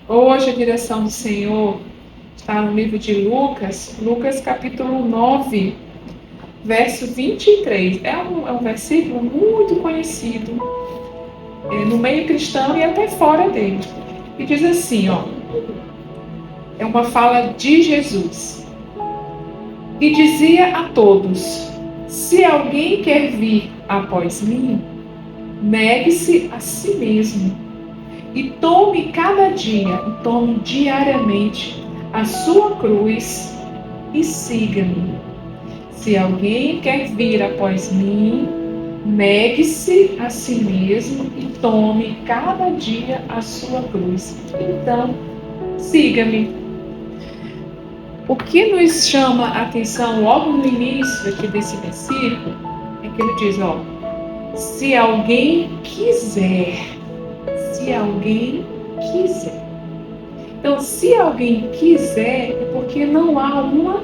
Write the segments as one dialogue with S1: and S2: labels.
S1: Hoje a direção do Senhor está no livro de Lucas, Lucas capítulo 9, verso 23. É um versículo muito conhecido no meio cristão e até fora dele. E diz assim, é uma fala de Jesus. E dizia a todos: se alguém quer vir após mim, negue-se a si mesmo e tome cada dia, tome diariamente a sua cruz e siga-me. Se alguém quer vir após mim, negue-se a si mesmo e tome cada dia a sua cruz. Então, siga-me. O que nos chama a atenção logo no início aqui desse versículo é que ele diz, se alguém quiser. Se alguém quiser. Então, se alguém quiser, é porque não há uma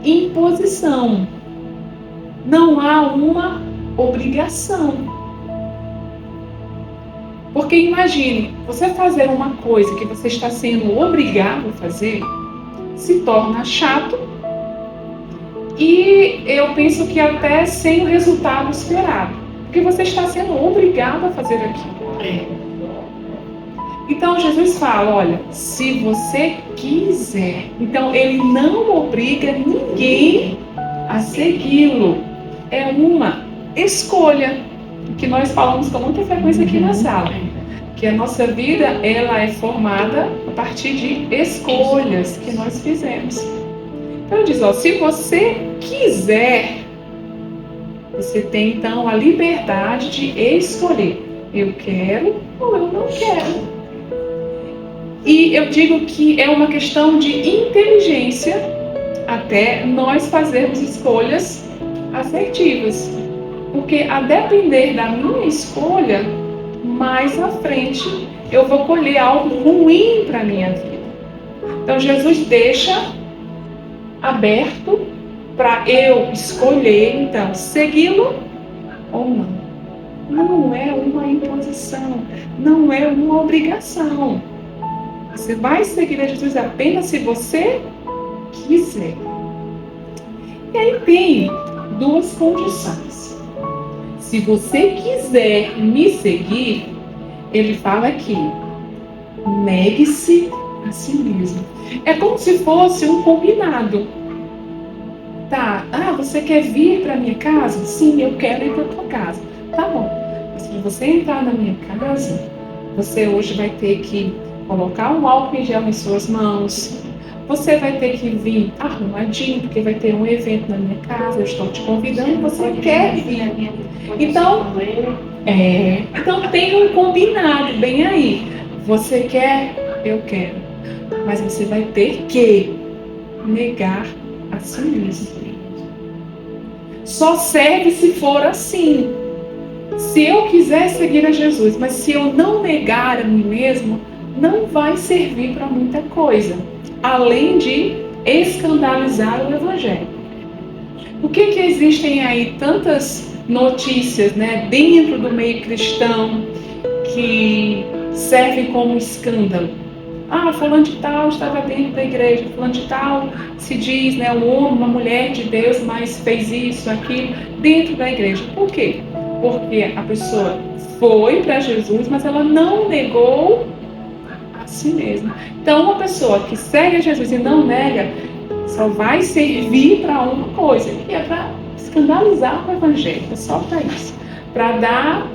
S1: imposição. Não há uma obrigação. Porque imagine, você fazer uma coisa que você está sendo obrigado a fazer, se torna chato e eu penso que até sem o resultado esperado. Porque você está sendo obrigado a fazer aquilo. Então Jesus fala, olha, se você quiser. Então ele não obriga ninguém a segui-lo. É uma escolha que nós falamos com muita frequência aqui na sala. Que a nossa vida ela é formada a partir de escolhas que nós fizemos. Então ele diz, se você quiser, você tem então a liberdade de escolher. Eu quero ou eu não quero. E eu digo que é uma questão de inteligência até nós fazermos escolhas assertivas. Porque a depender da minha escolha, mais à frente eu vou colher algo ruim para a minha vida. Então Jesus deixa aberto para eu escolher, então, segui-lo ou não. Não é uma imposição, não é uma obrigação. Você vai seguir a Jesus apenas se você quiser. E aí tem duas condições. Se você quiser me seguir, ele fala aqui, negue-se a si mesmo. É como se fosse um combinado. Tá, você quer vir para minha casa? Sim, eu quero ir para tua casa. Tá bom, mas se você entrar na minha casa, você hoje vai ter que colocar um álcool em gel em suas mãos. Você vai ter que vir arrumadinho, porque vai ter um evento na minha casa, eu estou te convidando, você quer vir. Então tem um combinado bem aí. Você quer? Eu quero. Mas você vai ter que negar a si mesmo. Só serve se for assim. Se eu quiser seguir a Jesus, mas se eu não negar a mim mesmo, não vai servir para muita coisa, além de escandalizar o Evangelho. Por que existem aí tantas notícias, dentro do meio cristão que servem como escândalo? Fulano de tal estava dentro da igreja, fulano de tal se diz, um homem, uma mulher de Deus, mas fez isso, aquilo, dentro da igreja. Por quê? Porque a pessoa foi para Jesus, mas ela não negou a si mesma. Então, uma pessoa que segue a Jesus e não nega, só vai servir para uma coisa, que é para escandalizar o Evangelho. É só para isso. Para dar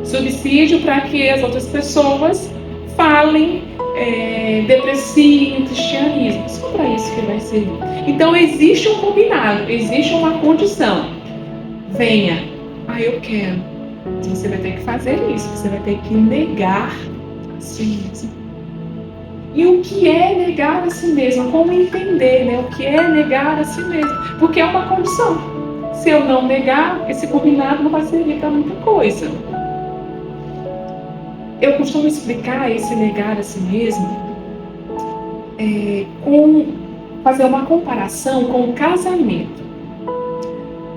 S1: subsídio para que as outras pessoas falem, depreciem o cristianismo. Só para isso que vai servir. Então, existe um combinado, existe uma condição. Venha. Eu quero. Você vai ter que fazer isso. Você vai ter que negar a si mesmo. E o que é negar a si mesmo? Como entender, o que é negar a si mesmo? Porque é uma condição. Se eu não negar, esse combinado não vai servir para muita coisa. Eu costumo explicar esse negar a si mesmo com fazer uma comparação com o casamento.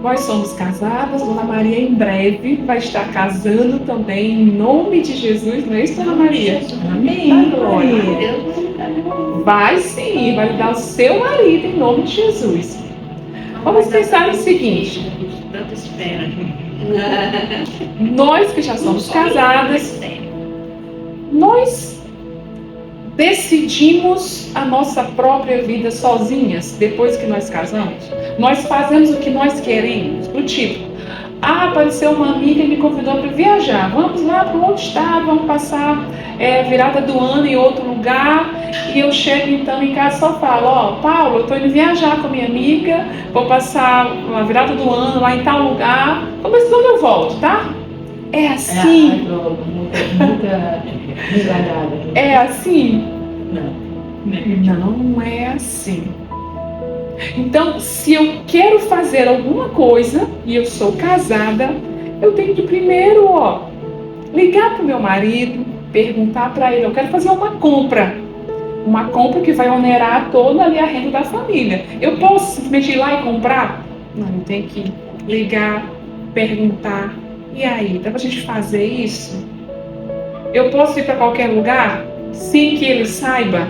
S1: Nós somos casadas, Dona Maria em breve vai estar casando também, em nome de Jesus, não é isso, Dona Maria?
S2: Amém.
S1: Glória. Vai sim, vai lhe dar o seu marido em nome de Jesus. Vamos pensar no seguinte:
S2: Tanta espera.
S1: nós que já somos casadas, nós decidimos a nossa própria vida sozinhas depois que nós casamos. Nós fazemos o que nós queremos, do tipo, apareceu uma amiga e me convidou para viajar, vamos lá para um outro estado, vamos passar virada do ano em outro lugar, e eu chego então em casa e só falo, Paulo, eu estou indo viajar com a minha amiga, vou passar a virada do ano lá em tal lugar, mas quando eu volto, tá? É assim?
S2: Muita risalhada.
S1: É assim?
S2: Não.
S1: Não é assim. Então, se eu quero fazer alguma coisa e eu sou casada, eu tenho que primeiro, ligar para o meu marido, perguntar para ele, eu quero fazer uma compra que vai onerar toda ali a renda da família. Eu posso simplesmente ir lá e comprar? Não, eu tenho que ligar, perguntar. E aí, dá pra gente fazer isso? Eu posso ir para qualquer lugar sem que ele saiba?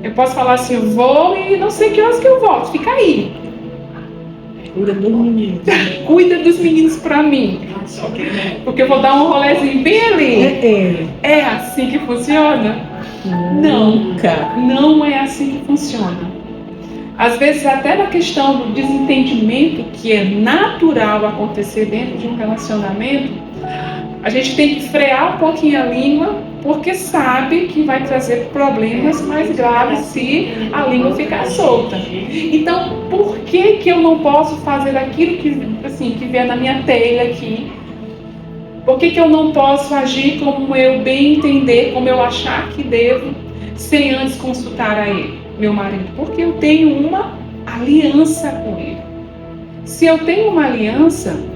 S1: Eu posso falar assim, eu vou e não sei que horas que eu volto, fica aí.
S2: Cuida dos meninos.
S1: Cuida dos meninos para mim. Porque eu vou dar um rolezinho bem ali. É assim que funciona?
S2: Nunca.
S1: Não é assim que funciona. Às vezes até na questão do desentendimento, que é natural acontecer dentro de um relacionamento, a gente tem que frear um pouquinho a língua, porque sabe que vai trazer problemas mais graves se a língua ficar solta. Então, por que eu não posso fazer aquilo que vier na minha telha aqui? Por que eu não posso agir como eu bem entender, como eu achar que devo, sem antes consultar a ele, meu marido? Porque eu tenho uma aliança com ele. Se eu tenho uma aliança,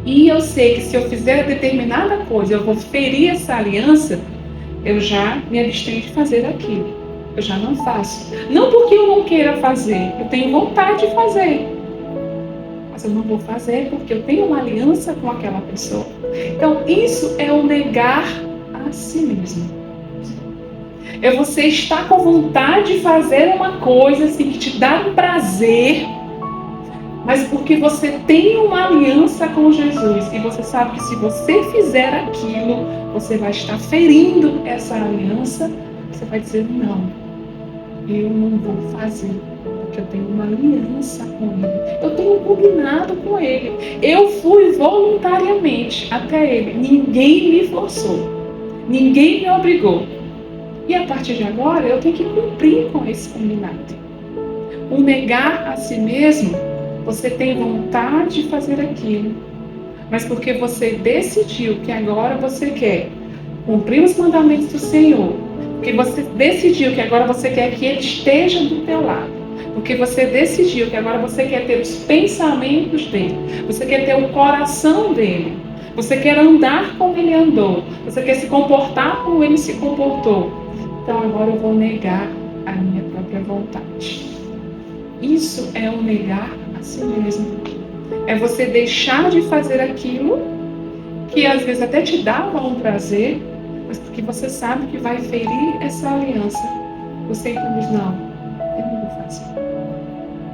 S1: e eu sei que se eu fizer determinada coisa, eu vou ferir essa aliança, eu já me abstenho de fazer aquilo. Eu já não faço. Não porque eu não queira fazer, eu tenho vontade de fazer. Mas eu não vou fazer porque eu tenho uma aliança com aquela pessoa. Então, isso é o negar a si mesmo. É você estar com vontade de fazer uma coisa assim, que te dá um prazer, mas porque você tem uma aliança com Jesus e você sabe que se você fizer aquilo, você vai estar ferindo essa aliança, você vai dizer, não, eu não vou fazer, porque eu tenho uma aliança com ele, eu tenho combinado com ele, eu fui voluntariamente até ele, ninguém me forçou, ninguém me obrigou, e a partir de agora eu tenho que cumprir com esse combinado. O negar a si mesmo, você tem vontade de fazer aquilo, mas porque você decidiu que agora você quer cumprir os mandamentos do Senhor, porque você decidiu que agora você quer que Ele esteja do teu lado, porque você decidiu que agora você quer ter os pensamentos dele, você quer ter o coração dele, você quer andar como ele andou, você quer se comportar como ele se comportou. Então agora eu vou negar a minha própria vontade. Isso é o negar a si mesmo. É você deixar de fazer aquilo que às vezes até te dava um prazer, mas porque você sabe que vai ferir essa aliança. Você então diz, não, eu não vou fazer.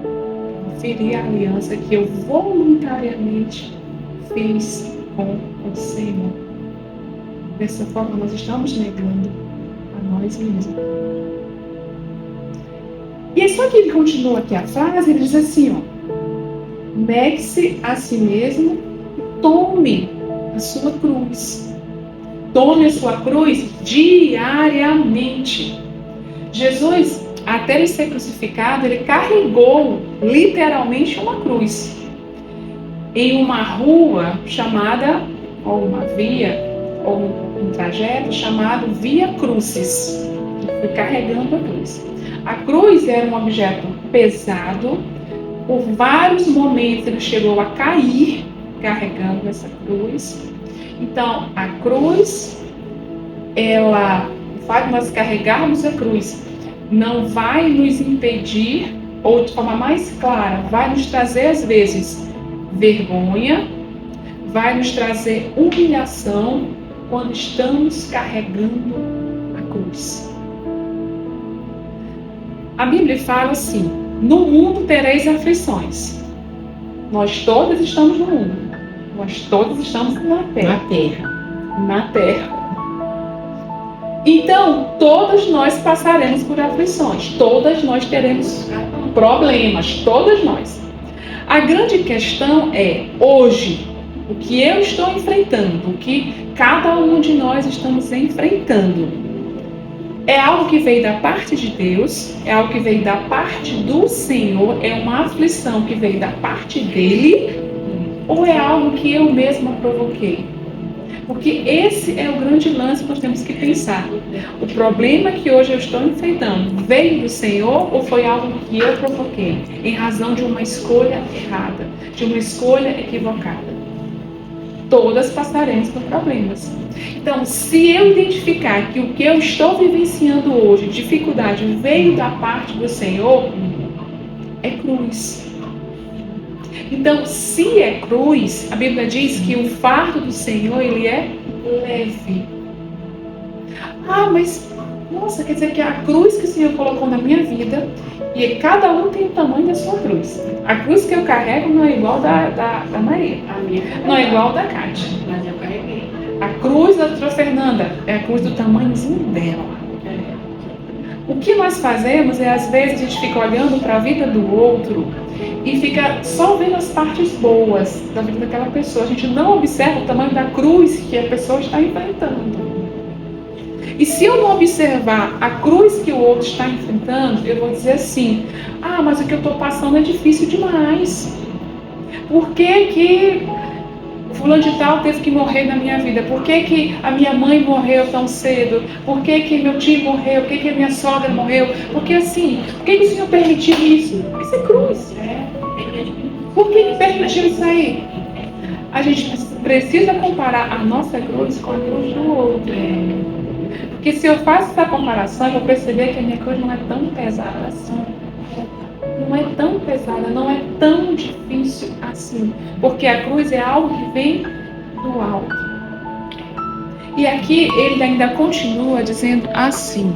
S1: Eu vou ferir a aliança que eu voluntariamente fiz com o Senhor. Dessa forma nós estamos negando a nós mesmos. E é só que ele continua aqui a frase, ele diz assim, negue-se a si mesmo e tome a sua cruz. Tome a sua cruz diariamente. Jesus, até ele ser crucificado, ele carregou literalmente uma cruz em uma rua chamada, ou uma via, ou um trajeto chamado Via Crucis. Ele foi carregando a cruz. A cruz era um objeto pesado, por vários momentos ele chegou a cair carregando essa cruz. Então, a cruz, o fato de nós carregarmos a cruz, não vai nos impedir, ou de forma mais clara, vai nos trazer às vezes vergonha, vai nos trazer humilhação quando estamos carregando a cruz. A Bíblia fala assim: no mundo tereis aflições. Nós todas estamos no mundo. Nós todas estamos na terra. Na terra. Então, todas nós passaremos por aflições. Todas nós teremos problemas. Todas nós. A grande questão é, hoje, o que eu estou enfrentando, o que cada um de nós estamos enfrentando, é algo que veio da parte de Deus, é algo que veio da parte do Senhor, é uma aflição que veio da parte dele, ou é algo que eu mesma provoquei? Porque esse é o grande lance que nós temos que pensar. O problema que hoje eu estou enfrentando veio do Senhor ou foi algo que eu provoquei em razão de uma escolha errada, de uma escolha equivocada? Todas passaremos por problemas. Então, se eu identificar que o que eu estou vivenciando hoje, dificuldade, veio da parte do Senhor, é cruz. Então, se é cruz, a Bíblia diz que o fardo do Senhor, ele é leve. Ah, mas, nossa, quer dizer que a cruz que o Senhor colocou na minha vida, e cada um tem o tamanho da sua cruz. A cruz que eu carrego não é igual da Maria, não é igual da Cátia.
S2: Mas eu carreguei.
S1: A cruz da doutora Fernanda é a cruz do tamanhozinho dela. O que nós fazemos é, às vezes, a gente fica olhando para a vida do outro e fica só vendo as partes boas da vida daquela pessoa. A gente não observa o tamanho da cruz que a pessoa está enfrentando. E se eu não observar a cruz que o outro está enfrentando, eu vou dizer assim: ah, mas o que eu estou passando é difícil demais. Por que fulano de tal teve que morrer na minha vida? Por que a minha mãe morreu tão cedo? Por que meu tio morreu? Por que a minha sogra morreu? Porque assim, por que o Senhor permitiu isso? Isso é cruz. Por que permitiu isso aí? A gente precisa comparar a nossa cruz com a cruz do outro. Porque se eu faço essa comparação, eu vou perceber que a minha cruz não é tão pesada assim. Não é tão pesada, não é tão difícil assim. Porque a cruz é algo que vem do alto. E aqui ele ainda continua dizendo assim.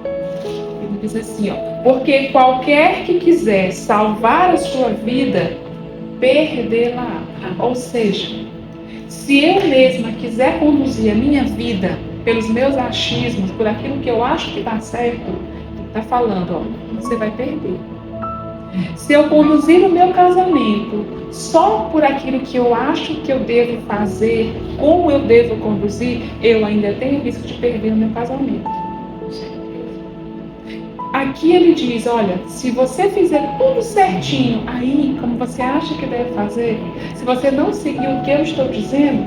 S1: Ele diz assim, ó: porque qualquer que quiser salvar a sua vida, perdê-la. Ou seja, se eu mesma quiser conduzir a minha vida pelos meus achismos, por aquilo que eu acho que está certo, está falando, ó, você vai perder. Se eu conduzir o meu casamento só por aquilo que eu acho que eu devo fazer, como eu devo conduzir, eu ainda tenho risco de perder o meu casamento. Aqui ele diz, olha, se você fizer tudo certinho aí, como você acha que deve fazer, se você não seguir o que eu estou dizendo,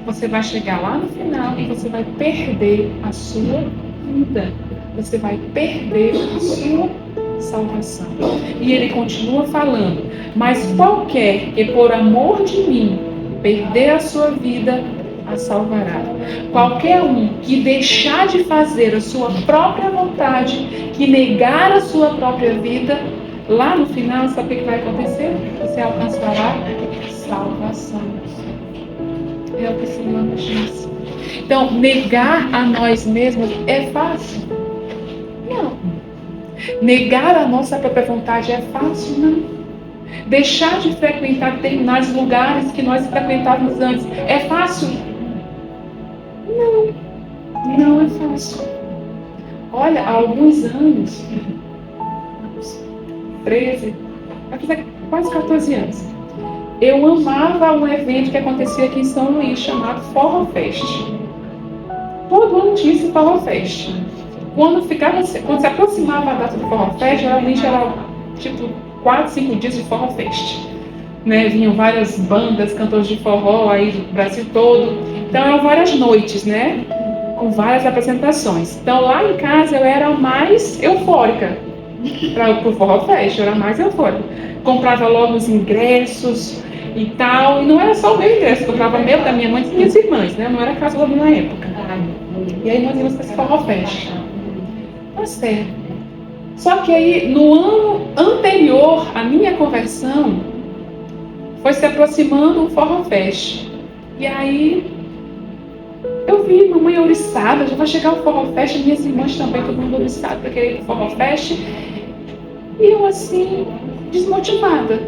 S1: você vai chegar lá no final e você vai perder a sua vida. Você vai perder a sua salvação. E ele continua falando, mas qualquer que por amor de mim perder a sua vida, a salvará. Qualquer um que deixar de fazer a sua própria vontade, que negar a sua própria vida, lá no final, sabe o que vai acontecer? Você alcançará salvação. É o que o Senhor nos diz. Então, negar a nós mesmos é fácil? Não. Negar a nossa própria vontade é fácil? Não. Deixar de frequentar determinados lugares que nós frequentávamos antes é fácil? Não. Não é fácil. Olha, há alguns anos, 13, vai fazer quase 14 anos, eu amava um evento que acontecia aqui em São Luís, chamado Forró Fest. Todo ano tinha esse Forró Fest. Quando se aproximava a data do Forró Fest, geralmente era tipo 4, 5 dias de Forró Fest. Né? Vinham várias bandas, cantores de forró aí do Brasil todo. Então eram várias noites, né? Com várias apresentações. Então lá em casa eu era mais eufórica para o Forró Fest, eu era mais eufórica. Comprava logo os ingressos e tal, e não era só o meu ingresso, eu comprava meu, da minha mãe e minhas irmãs, né? Não era casa logo na época. E aí nós íamos para esse Forró Fest. Tá certo. Só que aí, no ano anterior à minha conversão, foi se aproximando um Forró Fest. E aí eu vi, mamãe ouriçada, já vai chegar o Forró Fest, minhas irmãs também, todo mundo ouriçado para querer ir pro Forró Fest. E eu assim, desmotivada.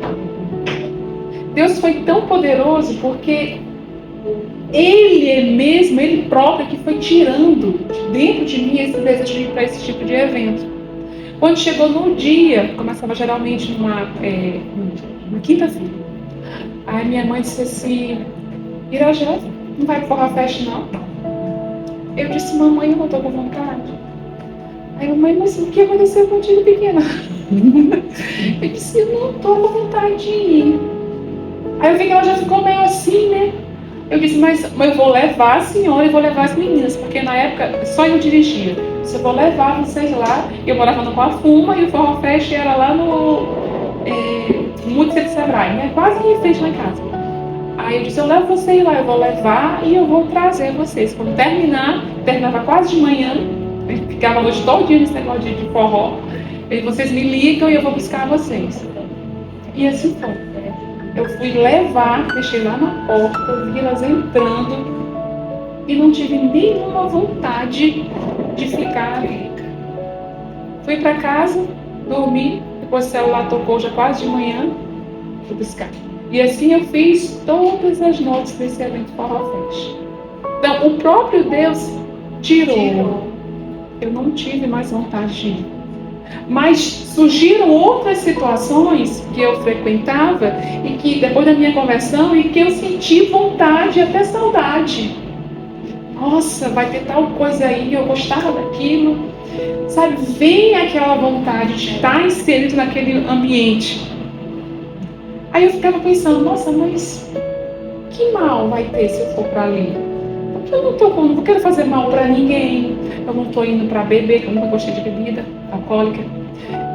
S1: Deus foi tão poderoso porque Ele próprio que foi tirando de dentro de mim esse desejo de ir para esse tipo de evento. Quando chegou no dia, começava geralmente numa quinta-feira, aí minha mãe disse assim, Irajá, não vai pro Forró Fest não? Eu disse, mamãe, eu não estou com vontade. Aí mamãe, mas o que aconteceu contigo, pequena? Eu disse, eu não estou com vontade de ir. Aí eu vi que ela já ficou meio assim, né? Eu disse, mas eu vou levar a senhora e vou levar as meninas, porque na época só eu dirigia. Se eu vou levar vocês lá, eu morava no Coafuma e o Forró Fest era lá no Música de Sebrae, né? Quase em frente lá em casa. Aí eu disse, eu levo vocês lá, eu vou levar e eu vou trazer vocês. Quando terminava quase de manhã, a gente ficava a noite todo dia nesse negócio de forró, e vocês me ligam e eu vou buscar vocês. E assim foi. Eu fui levar, deixei lá na porta, vi elas entrando e não tive nenhuma vontade de ficar ali. Fui para casa, dormi, depois o celular tocou já quase de manhã, fui buscar. E assim eu fiz todas as noites desse evento Forró Fest. Então, o próprio Deus tirou. Eu não tive mais vontade de ir. Mas surgiram outras situações que eu frequentava e que depois da minha conversão e que eu senti vontade, até saudade. Nossa, vai ter tal coisa aí, eu gostava daquilo. Sabe, vem aquela vontade de estar inserido naquele ambiente. Aí eu ficava pensando, nossa, mas que mal vai ter se eu for para ali? Porque eu não quero fazer mal para ninguém. Eu não estou indo para beber, que eu nunca gostei de bebida alcoólica.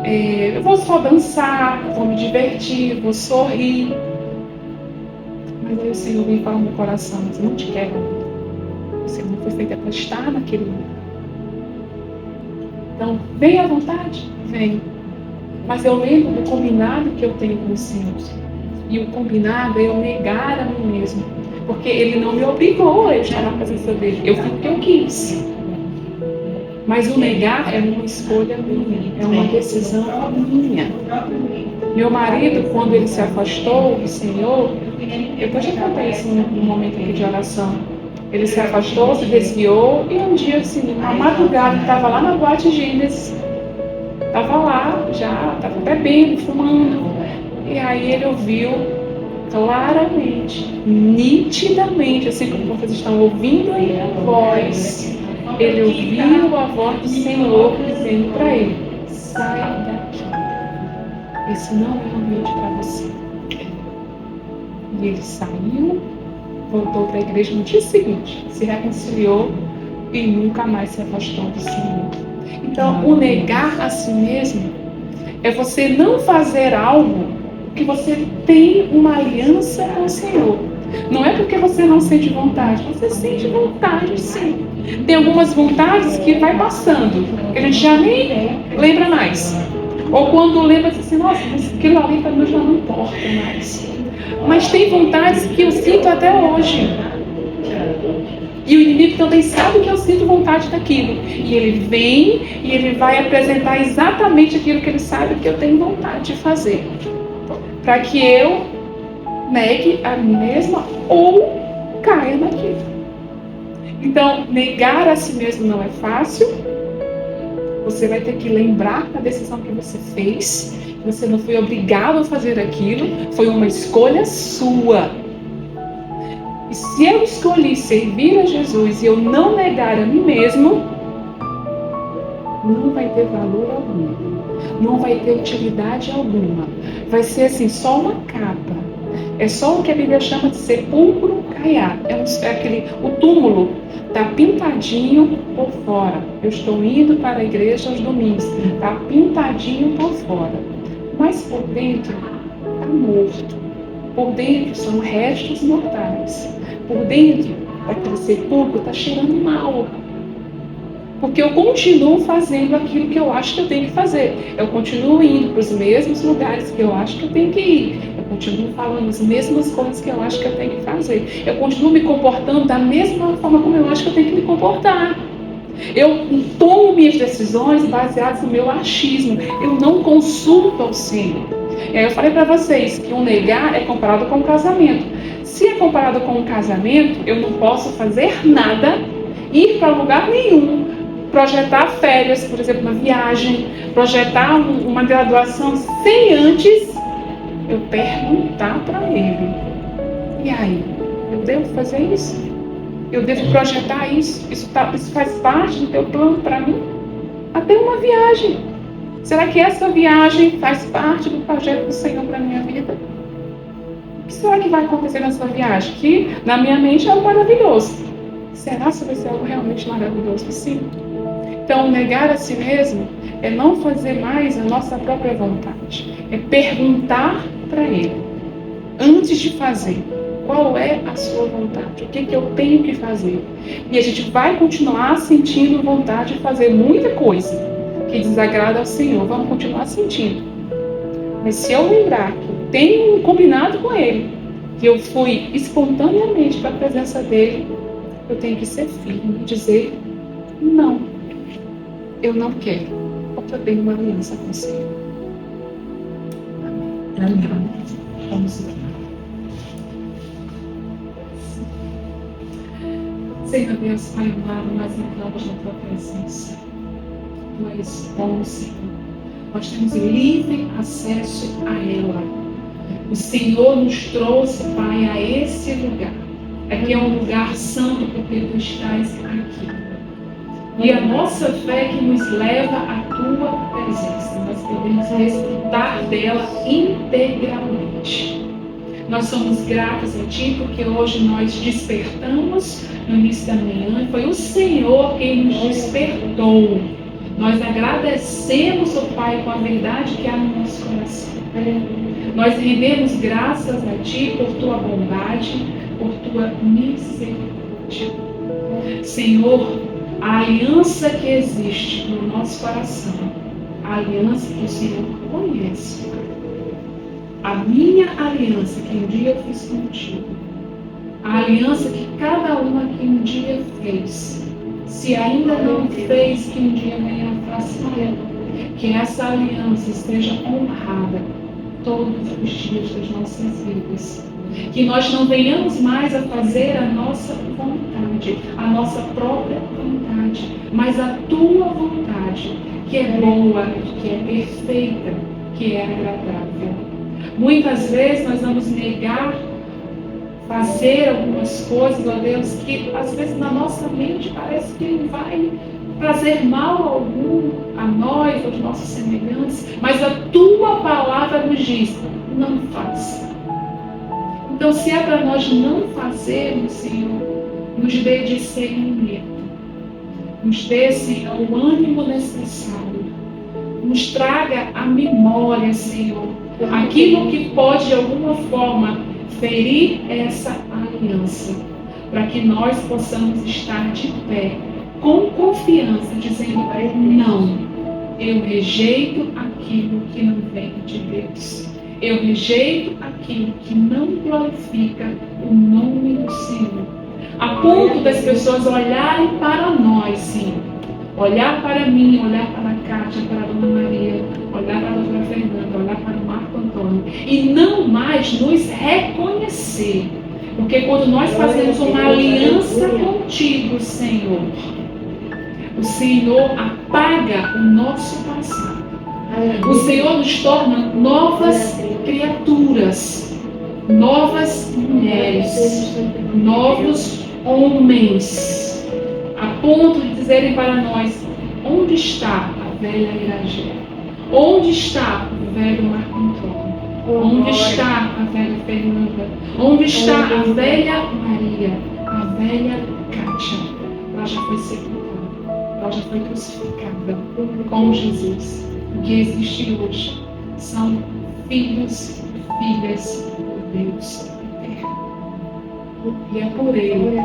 S1: Eu vou só dançar, vou me divertir, vou sorrir. Mas aí o Senhor vem falar no meu coração, mas eu não te quero. Você não foi feita para estar naquele lugar. Então, vem à vontade? Vem. Mas eu lembro do combinado que eu tenho com o Senhor. E o combinado é eu negar a mim mesmo. Porque Ele não me obrigou a estar na presença dEle. Eu fui porque eu quis. Mas o negar é uma escolha minha. É uma decisão minha. Meu marido, quando ele se afastou do Senhor, eu já contei isso num momento aqui de oração. Ele se afastou, se desviou. E um dia, assim, uma madrugada, estava lá na Boate Gênesis. Estava lá, já estava bebendo, fumando. E aí ele ouviu claramente, nitidamente, assim como vocês estão ouvindo aí a voz. Ele ouviu a voz do Senhor dizendo para ele, sai daqui. Esse não é o ambiente para você. E ele saiu, voltou para a igreja no dia seguinte, se reconciliou e nunca mais se afastou do Senhor. Então, o negar a si mesmo é você não fazer algo que você tem uma aliança com o Senhor. Não é porque você não sente vontade, você sente vontade sim. Tem algumas vontades que vai passando, que a gente já nem lembra mais. Ou quando lembra assim, nossa, mas aquilo ali para mim já não importa mais. Mas tem vontades que eu sinto até hoje. E o inimigo também sabe que eu sinto vontade daquilo. E ele vem e ele vai apresentar exatamente aquilo que ele sabe que eu tenho vontade de fazer. Para que eu negue a mim mesma ou caia naquilo. Então, negar a si mesmo não é fácil. Você vai ter que lembrar da decisão que você fez. Você não foi obrigado a fazer aquilo. Foi uma escolha sua. E se eu escolhi servir a Jesus e eu não negar a mim mesmo, não vai ter valor algum. Não vai ter utilidade alguma. Vai ser assim, só uma capa. É só o que a Bíblia chama de sepulcro caiado. O túmulo está pintadinho por fora. Eu estou indo para a igreja aos domingos. Está pintadinho por fora. Mas por dentro está morto. Por dentro são restos mortais. Por dentro daquele sepulcro está cheirando mal. Porque eu continuo fazendo aquilo que eu acho que eu tenho que fazer. Eu continuo indo para os mesmos lugares que eu acho que eu tenho que ir. Eu continuo falando as mesmas coisas que eu acho que eu tenho que fazer. Eu continuo me comportando da mesma forma como eu acho que eu tenho que me comportar. Eu tomo minhas decisões baseadas no meu achismo. Eu não consulto ao Senhor. Eu falei para vocês que um negar é comparado com um casamento. Se é comparado com um casamento, eu não posso fazer nada, ir para lugar nenhum, projetar férias, por exemplo, uma viagem, projetar uma graduação, sem antes eu perguntar para ele. E aí, eu devo fazer isso? Eu devo projetar isso? Isso faz parte do teu plano para mim? Até uma viagem. Será que essa viagem faz parte do projeto do Senhor para a minha vida? O que será que vai acontecer nessa viagem? Que na minha mente é algo maravilhoso. Será que vai ser algo realmente maravilhoso? Sim. Então, negar a si mesmo é não fazer mais a nossa própria vontade. É perguntar para Ele, antes de fazer, qual é a sua vontade? O que eu tenho que fazer? E a gente vai continuar sentindo vontade de fazer muita coisa que desagrada ao Senhor. Vamos continuar sentindo. Mas se eu lembrar que eu tenho combinado com Ele, que eu fui espontaneamente para a presença dEle, eu tenho que ser firme e dizer não. Eu não quero, porque eu tenho uma aliança com o Senhor. Amém. Vamos lá. Senhor Deus, Pai amado, nós entramos na tua presença. Tu és bom, Senhor. Nós temos livre acesso a ela. O Senhor nos trouxe, Pai, a esse lugar. Aqui é um lugar santo porque tu estás aqui. E a nossa fé que nos leva à tua presença. Nós podemos desfrutar dela integralmente. Nós somos gratos a Ti porque hoje nós despertamos no início da manhã e foi o Senhor quem nos despertou. Nós agradecemos, ó Pai, com a verdade que há no nosso coração. Nós rendemos graças a Ti por Tua bondade, por Tua misericórdia. Senhor, a aliança que existe no nosso coração, a aliança que o Senhor conhece, a minha aliança que um dia eu fiz contigo, a aliança que cada um aqui um dia fez, se ainda não fez, que um dia venha a fazer, que essa aliança esteja honrada todos os dias das nossas vidas. Que nós não venhamos mais a fazer a nossa vontade, a nossa própria vontade, mas a tua vontade, que é boa, que é perfeita, que é agradável. Muitas vezes nós vamos negar fazer algumas coisas, ó Deus, que às vezes na nossa mente parece que não vai trazer mal algum a nós, aos nossos semelhantes, mas a tua palavra nos diz, não faça. Então, se é para nós não fazermos, Senhor, nos dê discernimento, nos dê, Senhor, o ânimo necessário, nos traga a memória, Senhor, aquilo que pode de alguma forma ferir essa aliança, para que nós possamos estar de pé, com confiança, dizendo não, eu rejeito aquilo que não vem de Deus. Eu rejeito aquilo que não glorifica o nome do Senhor. A ponto das pessoas olharem para nós, Senhor. Olhar para mim, olhar para a Kátia, para a Dona Maria, olhar para a Doutora Fernanda, olhar para o Marco Antônio. E não mais nos reconhecer. Porque quando nós fazemos uma aliança contigo, Senhor, o Senhor apaga o nosso passado. O Senhor nos torna novas criaturas, novas mulheres, novos homens, a ponto de dizerem para nós, onde está a velha Iragé? Onde está o velho Marco Antônio? Onde está a velha Fernanda? Onde está a velha Maria? A velha Kátia? Ela já foi sepultada, ela já foi crucificada com Jesus. O que existe hoje são filhos e filhas de Deus eterno. E é por Ele,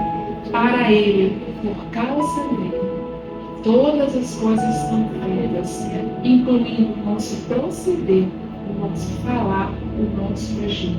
S1: para Ele, por causa dele, Todas as coisas são feitas, incluindo o nosso proceder, o nosso falar, o nosso agir.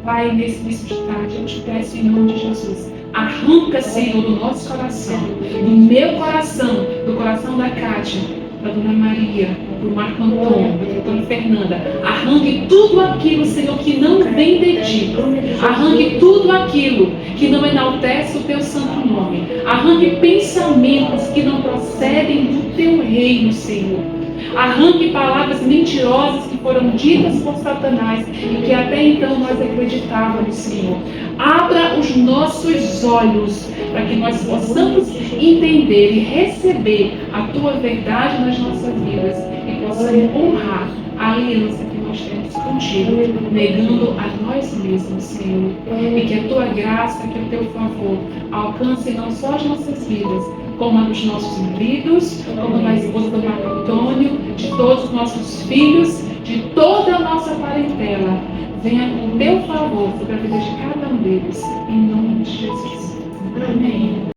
S1: Pai, nesse início de tarde, eu te peço em nome de Jesus. Arranca, Senhor, do nosso coração, do meu coração, do coração da Kátia, da Dona Maria, do Marco Antônio, da Dona Fernanda. Arranque tudo aquilo, Senhor, que não vem de ti. Arranque tudo aquilo que não enaltece o teu santo nome. Arranque pensamentos que não procedem do teu reino, Senhor. Arranque palavras mentirosas que foram ditas por Satanás e que até então nós acreditávamos, Senhor. Abra os nossos olhos para que nós possamos entender e receber a tua verdade nas nossas vidas e possamos honrar a aliança que nós temos contigo, negando a nós mesmos, Senhor. E que a tua graça, que o teu favor alcance não só as nossas vidas, como a dos nossos maridos, como da esposa do Marco Antônio, de todos os nossos filhos, de toda a nossa parentela. Venha com o teu favor sobre a vida de cada um deles, em nome de Jesus. Amém.